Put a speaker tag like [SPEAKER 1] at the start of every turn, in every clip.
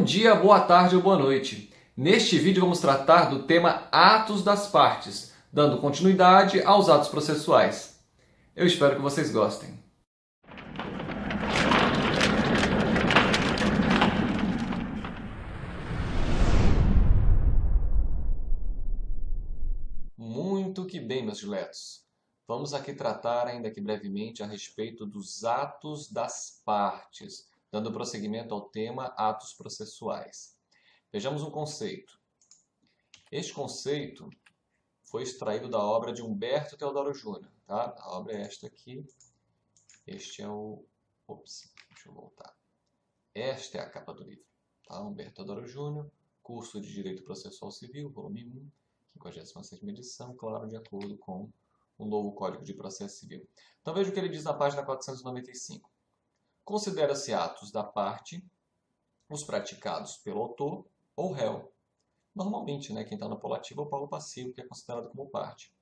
[SPEAKER 1] Bom dia, boa tarde ou boa noite. Neste vídeo vamos tratar do tema atos das partes, dando continuidade aos atos processuais. Eu espero que vocês gostem. Muito que bem, meus diletos. Vamos aqui tratar ainda que brevemente a respeito dos atos das partes, dando prosseguimento ao tema atos processuais. Vejamos um conceito. Este conceito foi extraído da obra de Humberto Teodoro Júnior. Tá? A obra é esta aqui. Este é o... Ops, deixa eu voltar. Esta é a capa do livro. Tá? Humberto Teodoro Júnior, Curso de Direito Processual Civil, volume 1, 56ª edição, claro, de acordo com o novo Código de Processo Civil. Então veja o que ele diz na página 495. Considera-se atos da parte os praticados pelo autor ou réu. Normalmente, né, quem está no polo ativo é o polo passivo, que é considerado como parte.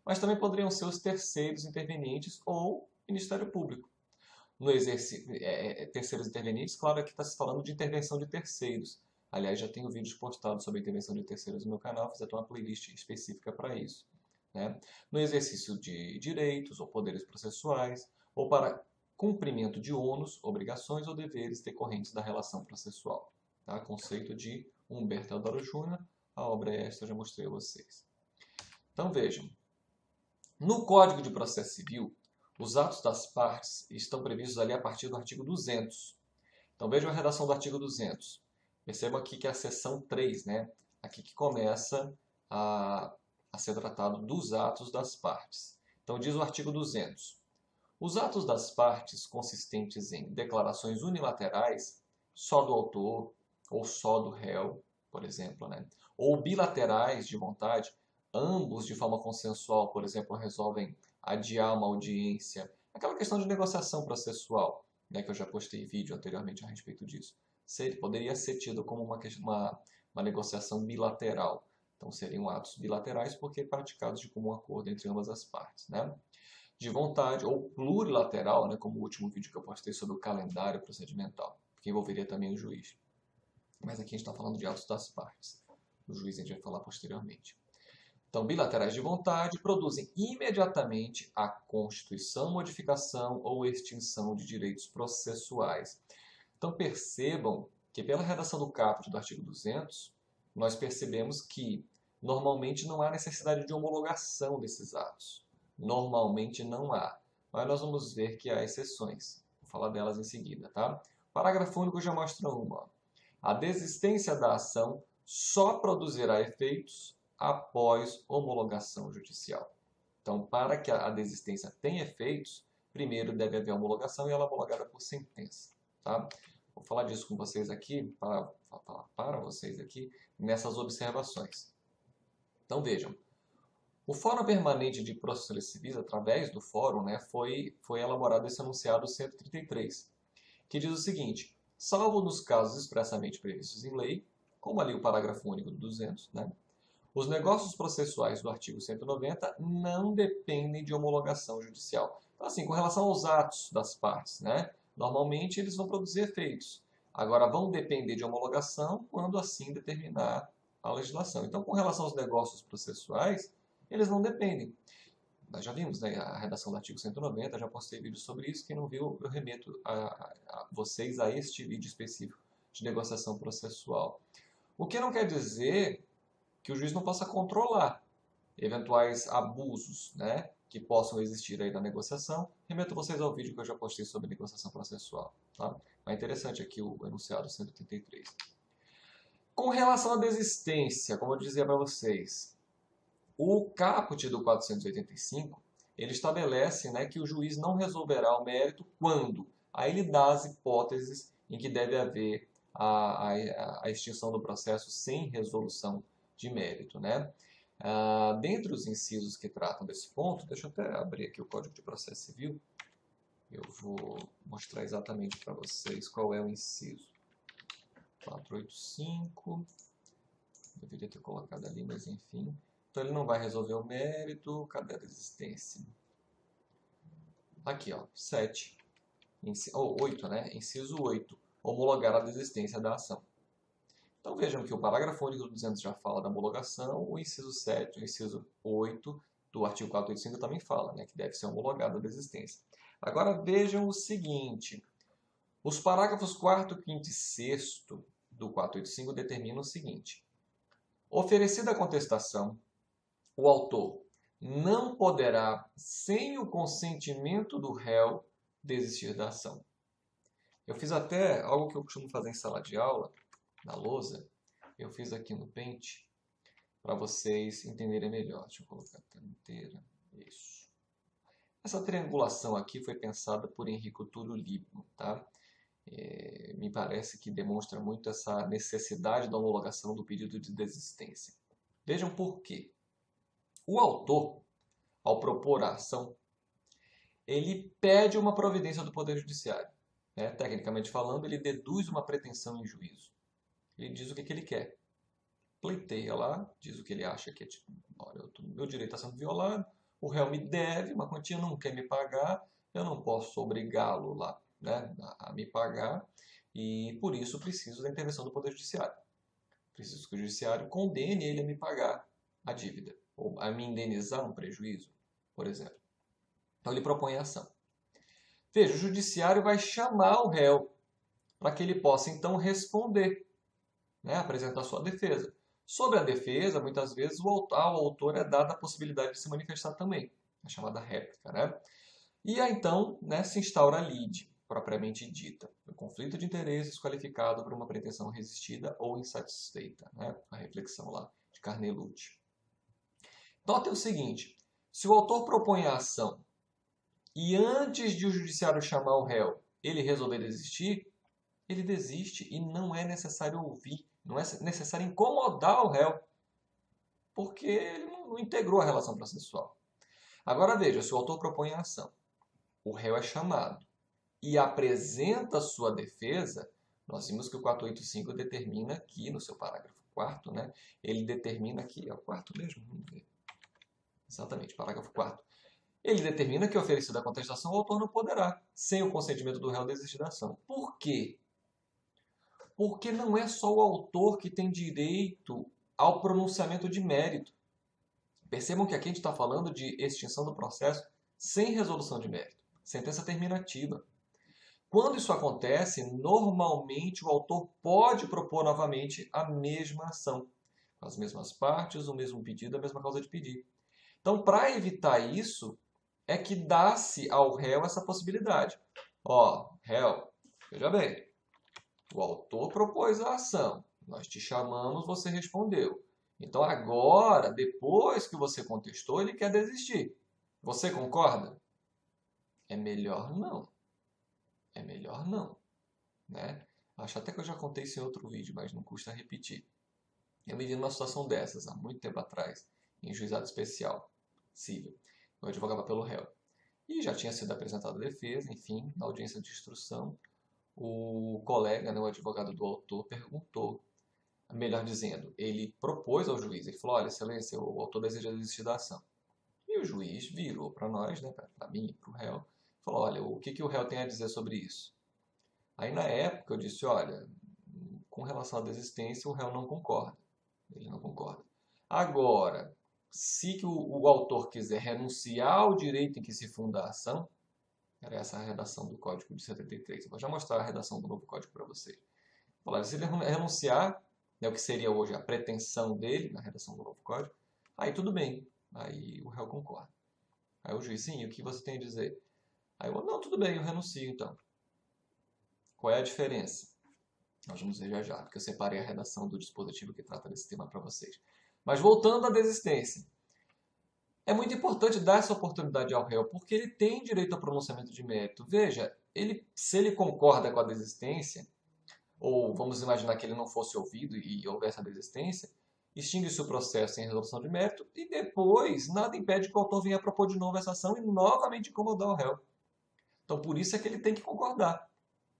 [SPEAKER 1] Mas também poderiam ser os terceiros intervenientes ou Ministério Público. No exercício, terceiros intervenientes, claro, aqui está se falando de intervenção de terceiros. Aliás, já tenho vídeos postados sobre a intervenção de terceiros no meu canal, fiz até uma playlist específica para isso. Né? No exercício de direitos ou poderes processuais, ou para cumprimento de ônus, obrigações ou deveres decorrentes da relação processual. Tá? Conceito de Humberto Teodoro Júnior, a obra é esta, eu já mostrei a vocês. Então vejam, no Código de Processo Civil, os atos das partes estão previstos ali a partir do artigo 200. Então vejam a redação do artigo 200. Percebam aqui que é a seção 3, né? Aqui que começa a ser tratado dos atos das partes. Então diz o artigo 200. Os atos das partes consistentes em declarações unilaterais, só do autor ou só do réu, por exemplo, né? Ou bilaterais de vontade, ambos de forma consensual, por exemplo, resolvem adiar uma audiência, aquela questão de negociação processual, né, que eu já postei vídeo anteriormente a respeito disso, poderia ser tido como uma negociação bilateral. Então seriam atos bilaterais porque praticados de comum acordo entre ambas as partes. Né? De vontade, ou plurilateral, né, como o último vídeo que eu postei sobre o calendário procedimental, que envolveria também o juiz. Mas aqui a gente está falando de atos das partes. O juiz a gente vai falar posteriormente. Então, bilaterais de vontade produzem imediatamente a constituição, modificação ou extinção de direitos processuais. Então, percebam que pela redação do caput do artigo 200, nós percebemos que normalmente não há necessidade de homologação desses atos. Normalmente não há. Mas nós vamos ver que há exceções. Vou falar delas em seguida, tá? Parágrafo único já mostra uma. A desistência da ação só produzirá efeitos após homologação judicial. Então, para que a desistência tenha efeitos, primeiro deve haver homologação e ela é homologada por sentença. Tá? Vou falar disso com vocês aqui, para vocês aqui, nessas observações. Então, vejam. O Fórum Permanente de Processos Civis, através do Fórum, né, foi elaborado esse enunciado 133, que diz o seguinte: salvo nos casos expressamente previstos em lei, como ali o parágrafo único do 200, né, os negócios processuais do artigo 190 não dependem de homologação judicial. Então, assim, com relação aos atos das partes, né, normalmente eles vão produzir efeitos. Agora, vão depender de homologação quando assim determinar a legislação. Então, com relação aos negócios processuais, eles não dependem. Nós já vimos, né, a redação do artigo 190, já postei vídeo sobre isso. Quem não viu, eu remeto a vocês a este vídeo específico de negociação processual. O que não quer dizer que o juiz não possa controlar eventuais abusos, né, que possam existir aí na negociação. Remeto vocês ao vídeo que eu já postei sobre negociação processual. Tá? É interessante aqui o enunciado 133. Com relação à desistência, como eu dizia para vocês, o caput do 485, ele estabelece, né, que o juiz não resolverá o mérito quando? Aí ele dá as hipóteses em que deve haver a extinção do processo sem resolução de mérito. Né? Dentre os incisos que tratam desse ponto, deixa eu até abrir aqui o Código de Processo Civil, eu vou mostrar exatamente para vocês qual é o inciso. 485, deveria ter colocado ali, mas enfim. Então ele não vai resolver o mérito. Cadê a desistência? Aqui, ó, 7. 8, né? Inciso 8. Homologar a desistência da ação. Então vejam que o parágrafo único do 200 já fala da homologação, o inciso 7, o inciso 8 do artigo 485 também fala, né, que deve ser homologada a desistência. Agora vejam o seguinte, os parágrafos 4º, 5º e 6º do 485 determinam o seguinte: oferecida a contestação, o autor não poderá, sem o consentimento do réu, desistir da ação. Eu fiz até algo que eu costumo fazer em sala de aula, na lousa, eu fiz aqui no Paint, para vocês entenderem melhor. Deixa eu colocar a tela inteira. Isso. Essa triangulação aqui foi pensada por Enrico Túlio Liebmann, tá? Me parece que demonstra muito essa necessidade da homologação do pedido de desistência. Vejam por quê. O autor, ao propor a ação, ele pede uma providência do Poder Judiciário. Né? Tecnicamente falando, ele deduz uma pretensão em juízo. Ele diz o que ele quer. Pleiteia lá, diz o que ele acha que é, olha, meu direito está sendo violado, o réu me deve uma quantia, não quer me pagar, eu não posso obrigá-lo lá, né, a me pagar, e por isso preciso da intervenção do Poder Judiciário. Preciso que o Judiciário condene ele a me pagar a dívida, ou a me indenizar um prejuízo, por exemplo. Então ele propõe a ação. Veja, o Judiciário vai chamar o réu para que ele possa então responder, né, apresentar sua defesa. Sobre a defesa, muitas vezes ao autor é dada a possibilidade de se manifestar também, a chamada réplica. Né? E aí, então, né, se instaura a lide, propriamente dita, o conflito de interesses qualificado por uma pretensão resistida ou insatisfeita, né? A reflexão lá de Carnelucci. Note o seguinte, se o autor propõe a ação e antes de o judiciário chamar o réu, ele resolver desistir, ele desiste e não é necessário ouvir, não é necessário incomodar o réu, porque ele não integrou a relação processual. Agora veja, se o autor propõe a ação, o réu é chamado e apresenta sua defesa, nós vimos que o 485 determina aqui, no seu parágrafo 4º, né, ele determina aqui, é o 4º mesmo? Vamos ver. Exatamente, parágrafo 4º. Ele determina que, oferecida a contestação, o autor não poderá, sem o consentimento do réu, desistir da ação. Por quê? Porque não é só o autor que tem direito ao pronunciamento de mérito. Percebam que aqui a gente está falando de extinção do processo sem resolução de mérito, sentença terminativa. Quando isso acontece, normalmente o autor pode propor novamente a mesma ação, com as mesmas partes, o mesmo pedido, a mesma causa de pedir. Então, para evitar isso, é que dá-se ao réu essa possibilidade. Ó, réu, veja bem, o autor propôs a ação, nós te chamamos, você respondeu. Então agora, depois que você contestou, ele quer desistir. Você concorda? É melhor não. É melhor não. Né? Acho até que eu já contei isso em outro vídeo, mas não custa repetir. Eu me vi numa situação dessas, há muito tempo atrás, em juizado especial, civil. Eu advogava pelo réu. E já tinha sido apresentada a defesa, enfim, na audiência de instrução. O colega, né, o advogado do autor, perguntou, melhor dizendo, ele propôs ao juiz, ele falou, olha, excelência, o autor deseja desistir da ação. E o juiz virou para nós, né, para mim e para o réu, falou, olha, o que o réu tem a dizer sobre isso? Aí na época eu disse, olha, com relação à desistência, o réu não concorda. Ele não concorda. Agora, se que o autor quiser renunciar ao direito em que se funda a ação, era essa a redação do Código de 73. Eu vou já mostrar a redação do novo Código para vocês. Falar, se ele renunciar, né, o que seria hoje a pretensão dele, na redação do novo Código, aí tudo bem. Aí o réu concorda. Aí o juiz, sim, o que você tem a dizer? Aí eu, não, tudo bem, eu renuncio então. Qual é a diferença? Nós vamos ver já já, porque eu separei a redação do dispositivo que trata desse tema para vocês. Mas voltando à desistência. É muito importante dar essa oportunidade ao réu, porque ele tem direito ao pronunciamento de mérito. Veja, se ele concorda com a desistência, ou vamos imaginar que ele não fosse ouvido e houvesse a desistência, extingue-se o processo em resolução de mérito e depois nada impede que o autor venha propor de novo essa ação e novamente incomodar o réu. Então, por isso é que ele tem que concordar.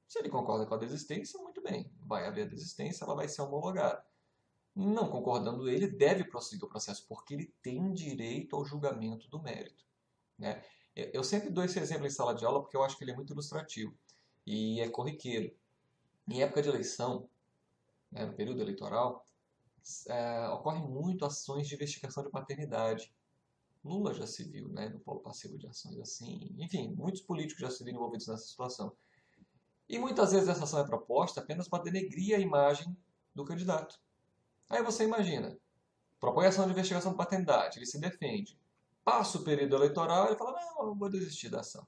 [SPEAKER 1] Se ele concorda com a desistência, muito bem, vai haver a desistência, ela vai ser homologada. Não concordando ele, deve prosseguir o processo, porque ele tem direito ao julgamento do mérito. Né? Eu sempre dou esse exemplo em sala de aula porque eu acho que ele é muito ilustrativo e é corriqueiro. Em época de eleição, né, no período eleitoral, ocorrem muito ações de investigação de paternidade. Lula já se viu, né, no polo passivo de ações assim. Enfim, muitos políticos já se viram envolvidos nessa situação. E muitas vezes essa ação é proposta apenas para denegrir a imagem do candidato. Aí você imagina, propõe ação de investigação de paternidade, ele se defende. Passa o período eleitoral, ele fala, não, eu vou desistir da ação.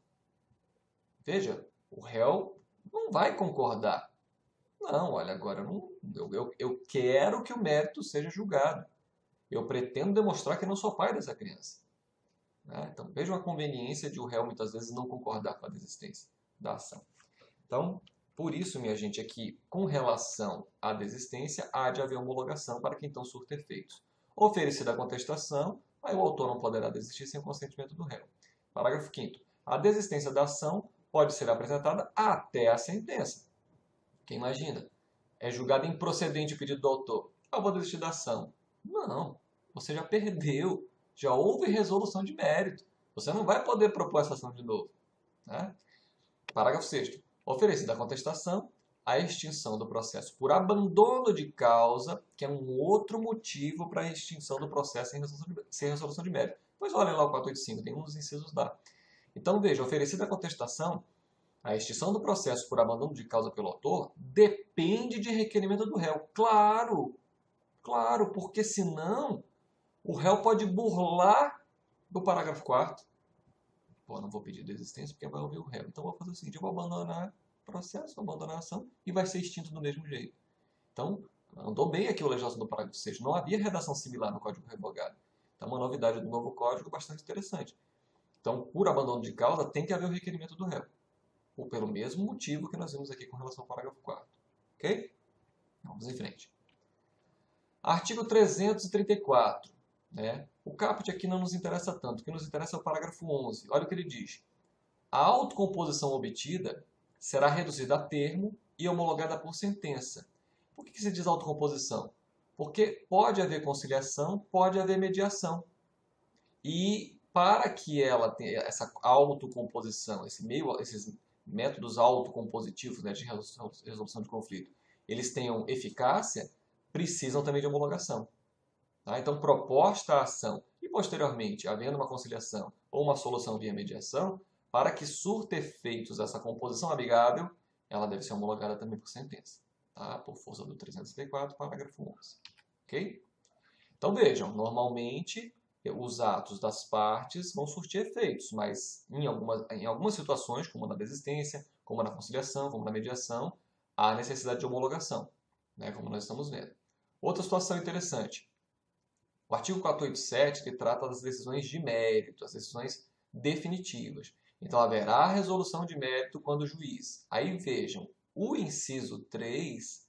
[SPEAKER 1] Veja, o réu não vai concordar. Não, olha, agora eu quero que o mérito seja julgado. Eu pretendo demonstrar que não sou pai dessa criança. Né? Então, veja a conveniência de o réu muitas vezes não concordar com a desistência da ação. Então, por isso, minha gente, aqui, com relação à desistência, há de haver homologação para que então surta efeitos. Oferecida a contestação, aí o autor não poderá desistir sem o consentimento do réu. Parágrafo 5º. A desistência da ação pode ser apresentada até a sentença. Quem imagina? É julgado improcedente o pedido do autor. Eu vou desistir da ação. Não, você já perdeu. Já houve resolução de mérito. Você não vai poder propor essa ação de novo. Né? Parágrafo 6º. Oferecida a contestação, a extinção do processo por abandono de causa, que é um outro motivo para a extinção do processo sem resolução de mérito. Pois olhem lá o 485, tem um dos incisos lá. Então veja, oferecida a contestação, a extinção do processo por abandono de causa pelo autor depende de requerimento do réu. Claro, claro, porque senão o réu pode burlar do parágrafo 4º. Pô, não vou pedir desistência porque vai ouvir o réu. Então vou fazer o seguinte, eu vou abandonar o processo, vou abandonar a ação e vai ser extinto do mesmo jeito. Então, andou bem aqui o legislação do parágrafo 6º. Não havia redação similar no Código Revogado. Então, uma novidade do novo Código bastante interessante. Então, por abandono de causa, tem que haver o requerimento do réu. Ou pelo mesmo motivo que nós vimos aqui com relação ao parágrafo 4º. Ok? Vamos em frente. Artigo 334. Né? O caput aqui não nos interessa tanto. O que nos interessa é o parágrafo 11. Olha o que ele diz. A autocomposição obtida será reduzida a termo e homologada por sentença. Por que se diz autocomposição? Porque pode haver conciliação, pode haver mediação. E para que ela tenha essa autocomposição, esses métodos autocompositivos, né, de resolução de conflito, eles tenham eficácia, precisam também de homologação. Tá? Então, proposta a ação e, posteriormente, havendo uma conciliação ou uma solução via mediação, para que surta efeitos essa composição amigável, ela deve ser homologada também por sentença, tá? Por força do 334, parágrafo 11. Ok? Então, vejam, normalmente os atos das partes vão surtir efeitos, mas em algumas situações, como na desistência, como na conciliação, como na mediação, há necessidade de homologação, né? Como nós estamos vendo. Outra situação interessante. O artigo 487 que trata das decisões de mérito, as decisões definitivas. Então, haverá resolução de mérito quando o juiz. Aí vejam, o inciso 3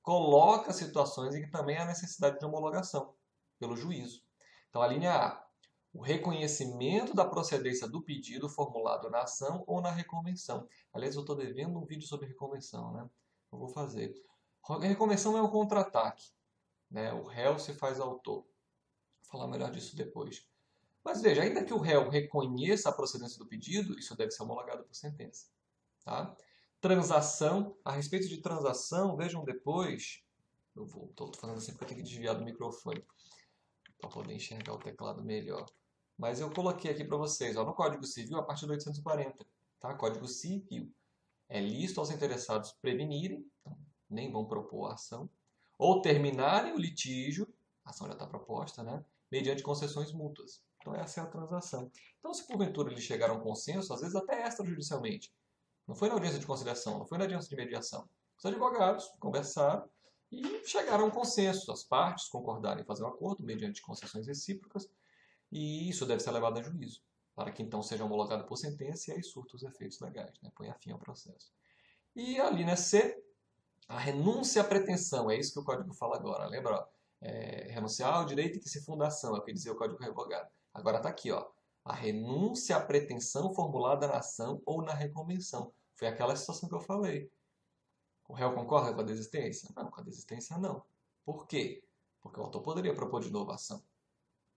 [SPEAKER 1] coloca situações em que também há necessidade de homologação pelo juízo. Então, a linha A, o reconhecimento da procedência do pedido formulado na ação ou na reconvenção. Aliás, eu estou devendo um vídeo sobre reconvenção, né? Eu vou fazer. Reconvenção é um contra-ataque, né? O réu se faz autor. Vou falar melhor disso depois. Mas veja, ainda que o réu reconheça a procedência do pedido, isso deve ser homologado por sentença. Tá? Transação, a respeito de transação, vejam depois, eu estou falando assim porque eu tenho que desviar do microfone para poder enxergar o teclado melhor. Mas eu coloquei aqui para vocês, ó, no Código Civil, a partir do 840, tá? Código Civil. É lícito aos interessados prevenirem, então, nem vão propor a ação, ou terminarem o litígio, a ação já está proposta, né? Mediante concessões mútuas. Então, essa é a transação. Então, se porventura eles chegaram a um consenso, às vezes até extrajudicialmente, não foi na audiência de conciliação, não foi na audiência de mediação. Os advogados conversaram e chegaram a um consenso. As partes concordaram em fazer um acordo mediante concessões recíprocas e isso deve ser levado a juízo, para que então seja homologado por sentença e aí surta os efeitos legais, né? Põe a fim ao processo. E a linha C, a renúncia à pretensão, é isso que o Código fala agora. Lembra? Ó, renunciar ao direito que se funda a ação, é o que dizia o Código Revogado. Agora está aqui, ó, a renúncia à pretensão formulada na ação ou na reconvenção. Foi aquela situação que eu falei. O réu concorda com a desistência? Não, com a desistência não. Por quê? Porque o autor poderia propor de novo a ação.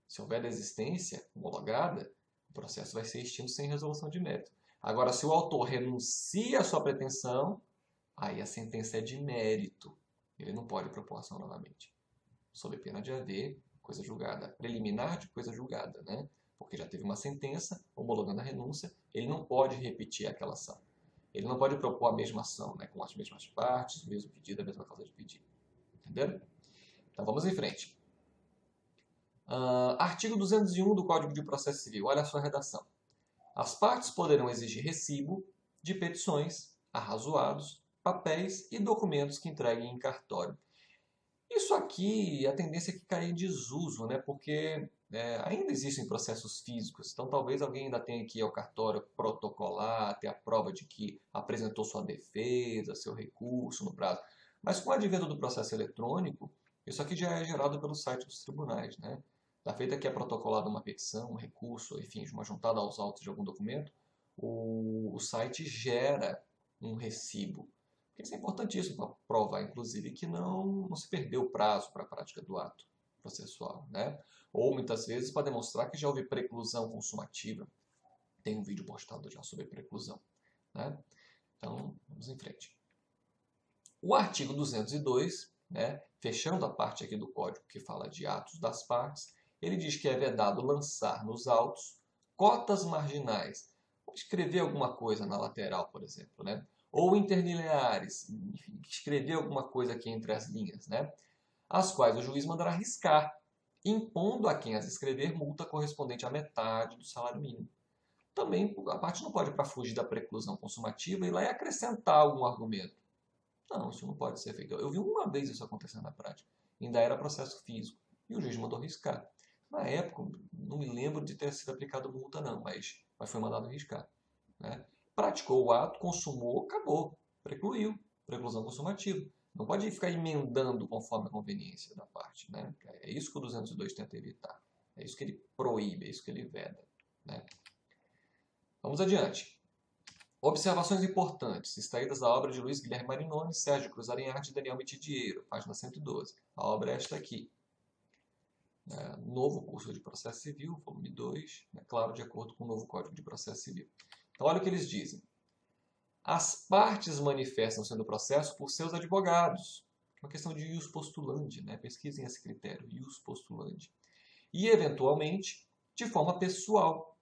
[SPEAKER 1] Se houver desistência homologada, o processo vai ser extinto sem resolução de mérito. Agora, se o autor renuncia à sua pretensão, aí a sentença é de mérito. Ele não pode propor ação novamente, sob pena de haver coisa julgada, preliminar de coisa julgada, né? Porque já teve uma sentença homologando a renúncia, ele não pode repetir aquela ação. Ele não pode propor a mesma ação, né, com as mesmas partes, o mesmo pedido, a mesma causa de pedido. Entenderam? Então vamos em frente. Artigo 201 do Código de Processo Civil. Olha a sua redação. As partes poderão exigir recibo de petições, arrazoados, papéis e documentos que entreguem em cartório. Isso aqui, a tendência é que caia em desuso, né? Porque ainda existem processos físicos, então talvez alguém ainda tenha que ir ao cartório protocolar, ter a prova de que apresentou sua defesa, seu recurso no prazo. Mas com o advento do processo eletrônico, isso aqui já é gerado pelo site dos tribunais, né? Da feita que é protocolada uma petição, um recurso, enfim, uma juntada aos autos de algum documento, o site gera um recibo. Isso é importantíssimo para provar, inclusive, que não se perdeu o prazo para a prática do ato processual, né? Ou, muitas vezes, para demonstrar que já houve preclusão consumativa. Tem um vídeo postado já sobre preclusão, né? Então, vamos em frente. O artigo 202, né, fechando a parte aqui do Código que fala de atos das partes, ele diz que é vedado lançar nos autos cotas marginais. Vou escrever alguma coisa na lateral, por exemplo, né? Ou interlineares, enfim, escrever alguma coisa aqui entre as linhas, né? As quais o juiz mandará riscar, impondo a quem as escrever multa correspondente à metade do salário mínimo. Também a parte não pode, para fugir da preclusão consumativa, ir lá e acrescentar algum argumento. Não, isso não pode ser feito. Eu vi uma vez isso acontecendo na prática. Ainda era processo físico. E o juiz mandou riscar. Na época, não me lembro de ter sido aplicado multa, não, mas foi mandado riscar, né? Praticou o ato, consumou, acabou. Precluiu. Preclusão consumativa. Não pode ficar emendando conforme a conveniência da parte, né? É isso que o 202 tenta evitar. É isso que ele proíbe, é isso que ele veda, né? Vamos adiante. Observações importantes, extraídas da obra de Luiz Guilherme Marinoni, Sérgio Cruz Arenharte e Daniel Mitidiero, página 112. A obra é esta aqui. Novo curso de processo civil, volume 2, claro, de acordo com o novo Código de Processo Civil. Então, olha o que eles dizem. As partes manifestam-se no processo por seus advogados. Uma questão de ius postulandi, né? Pesquisem esse critério, ius postulandi. E, eventualmente, de forma pessoal,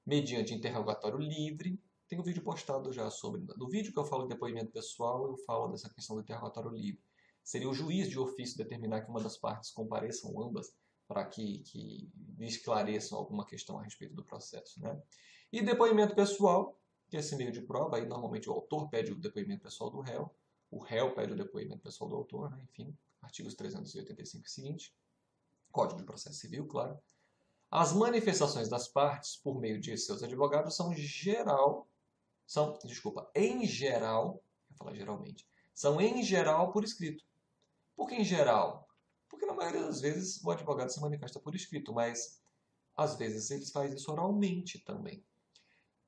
[SPEAKER 1] mediante interrogatório livre. Tem um vídeo postado já sobre... No vídeo que eu falo de depoimento pessoal, eu falo dessa questão do interrogatório livre. Seria o juiz de ofício determinar que uma das partes compareçam ambas para que esclareçam alguma questão a respeito do processo, né? E depoimento pessoal, que é esse meio de prova, aí normalmente o autor pede o depoimento pessoal do réu, o réu pede o depoimento pessoal do autor, né? Enfim, artigos 385 e seguinte, Código de Processo Civil, claro. As manifestações das partes, por meio de seus advogados, em geral, vou falar geralmente, são em geral por escrito. Por que em geral? Porque na maioria das vezes o advogado se manifesta por escrito, mas às vezes ele faz isso oralmente também.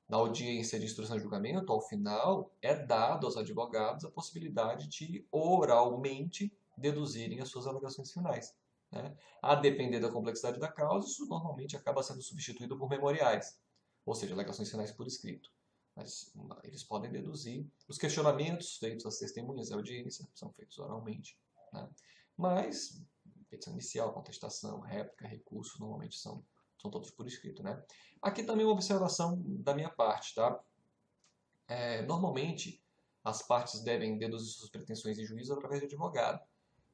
[SPEAKER 1] Na audiência de instrução e julgamento, ao final, é dado aos advogados a possibilidade de oralmente deduzirem as suas alegações finais, né? A depender da complexidade da causa, isso normalmente acaba sendo substituído por memoriais, ou seja, alegações finais por escrito. Mas eles podem deduzir. Os questionamentos feitos às testemunhas e audiência são feitos oralmente, né? Mas petição inicial, contestação, réplica, recurso, normalmente são todos por escrito, né? Aqui também uma observação da minha parte, tá? Normalmente, as partes devem deduzir suas pretensões em juízo através de advogado.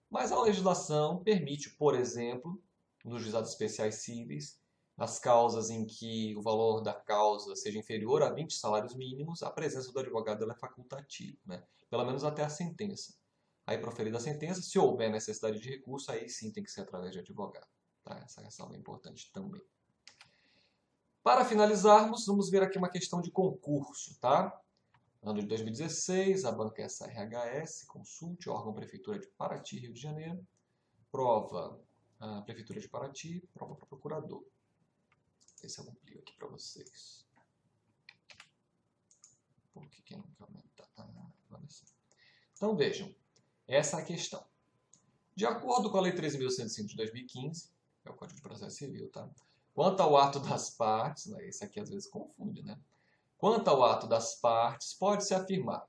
[SPEAKER 1] Mas a legislação permite, por exemplo, nos juizados especiais cíveis, nas causas em que o valor da causa seja inferior a 20 salários mínimos, a presença do advogado ela é facultativa, né? Pelo menos até a sentença. Aí, proferida a sentença, se houver necessidade de recurso, aí sim tem que ser através de advogado, tá? Essa ressalva é importante também. Para finalizarmos, vamos ver aqui uma questão de concurso, tá? Ano de 2016, a banca SRHS, consulte, órgão Prefeitura de Paraty, Rio de Janeiro. Prova, a Prefeitura de Paraty, prova para procurador. Esse eu amplio aqui para vocês. Por que não quer aumentar? Então vejam, essa é a questão. De acordo com a Lei 13.105 de 2015, é o Código de Processo Civil, tá? Quanto ao ato das partes, esse aqui às vezes confunde, né? Quanto ao ato das partes, pode-se afirmar.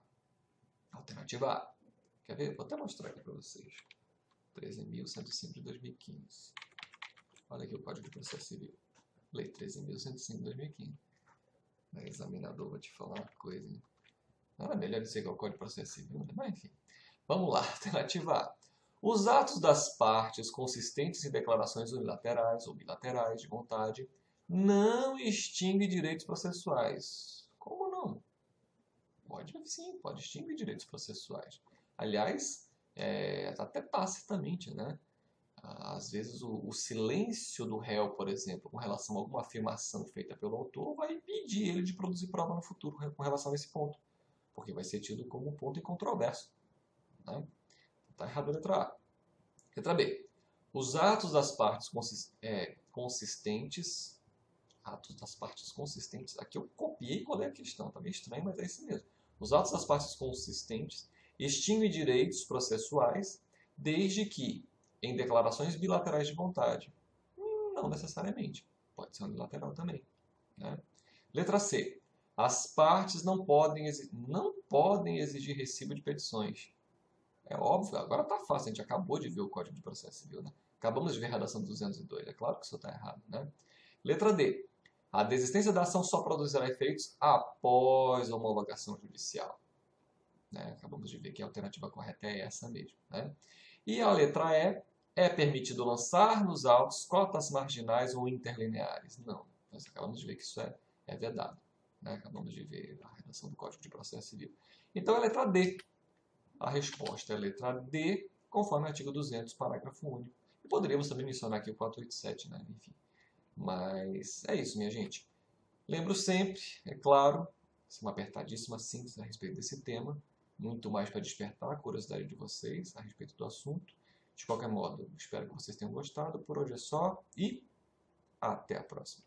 [SPEAKER 1] Alternativa A, Quer ver? Vou até mostrar aqui para vocês. 13.105 de 2015. Olha aqui o Código de Processo Civil. Lei 13.105 de 2015. Examinador, vou te falar uma coisa, hein? Nada melhor dizer que é o Código de Processo Civil, né? Mas enfim. Vamos lá, alternativa A. Os atos das partes consistentes em declarações unilaterais ou bilaterais de vontade não extinguem direitos processuais. Como não? Pode sim, pode extinguir direitos processuais. Aliás, até tacitamente, né? Às vezes o silêncio do réu, por exemplo, com relação a alguma afirmação feita pelo autor, vai impedir ele de produzir prova no futuro com relação a esse ponto, porque vai ser tido como um ponto incontroverso. Né? Está errado a letra A. Letra B. Os atos das partes consistentes. Atos das partes consistentes. Aqui eu copiei qual é a questão. Está meio estranho, mas é isso mesmo. Os atos das partes consistentes extinguem direitos processuais desde que, em declarações bilaterais de vontade, não necessariamente. Pode ser unilateral também. Né? Letra C. As partes não podem exigir recibo de petições. É óbvio, agora está fácil, a gente acabou de ver o Código de Processo Civil, né? Acabamos de ver a redação 202, é claro que isso está errado, né? Letra D. A desistência da ação só produzirá efeitos após a homologação judicial. Né? Acabamos de ver que a alternativa correta é essa mesmo, né? E a letra E. É permitido lançar nos autos cotas marginais ou interlineares? Não, nós acabamos de ver que isso é vedado. Né? Acabamos de ver a redação do Código de Processo Civil. Então, a letra D. A resposta é a letra D, conforme o artigo 200, parágrafo único. E poderíamos também mencionar aqui o 487, né? Enfim. Mas é isso, minha gente. Lembro sempre, é claro, uma apertadíssima síntese a respeito desse tema. Muito mais para despertar a curiosidade de vocês a respeito do assunto. De qualquer modo, espero que vocês tenham gostado. Por hoje é só e até a próxima.